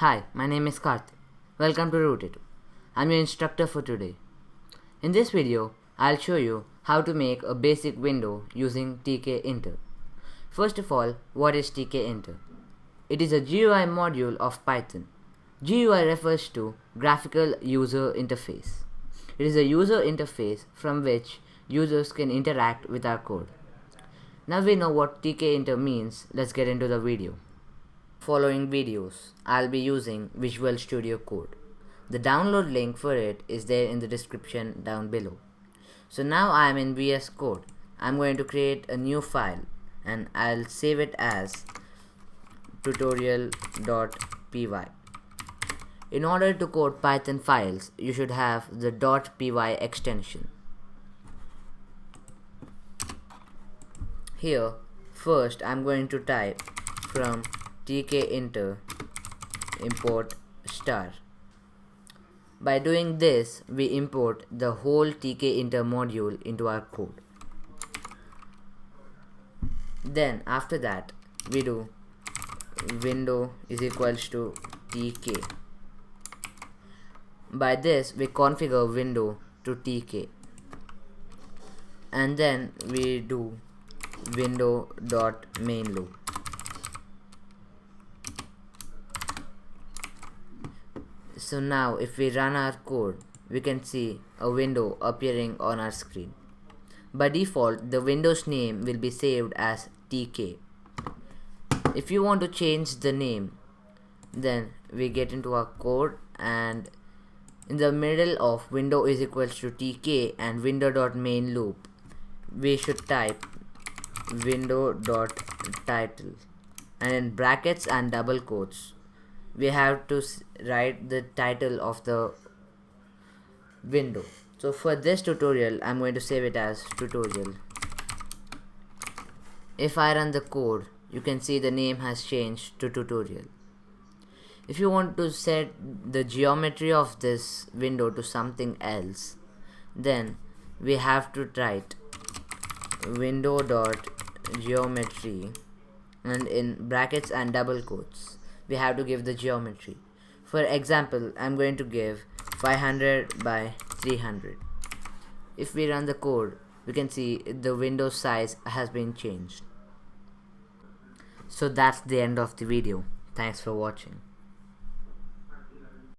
Hi, my name is Karthik. Welcome to RootEdu. I'm your instructor for today. In this video, I'll show you how to make a basic window using Tkinter. First of all, what is Tkinter? It is a GUI module of Python. GUI refers to Graphical User Interface. It is a user interface from which users can interact with our code. Now we know what Tkinter means, let's get into the video. Following videos, I'll be using Visual Studio Code. The download link for it is there in the description down below. So now I am in VS Code. I'm going to create a new file and I'll save it as tutorial.py. In order to code Python files, you should have the .py extension. Here, first I'm going to type from tkinter import star. By doing this, we import the whole tkinter module into our code. Then after that, we do window is equals to tk. By this, we configure window to tk. And then we do window.main loop. So now if we run our code, we can see a window appearing on our screen. By default, the window's name will be saved as tk. If you want to change the name, then we get into our code and in the middle of window is equals to tk and window.main loop, we should type window.title, and in brackets and double quotes we have to write the title of the window. So for this tutorial, I'm going to save it as tutorial. If I run the code, you can see the name has changed to tutorial. If you want to set the geometry of this window to something else, then we have to write window.geometry and in brackets and double quotes we have to give the geometry. For example, I'm going to give 500 by 300. If we run the code, we can see the window size has been changed. So that's the end of the video. Thanks for watching.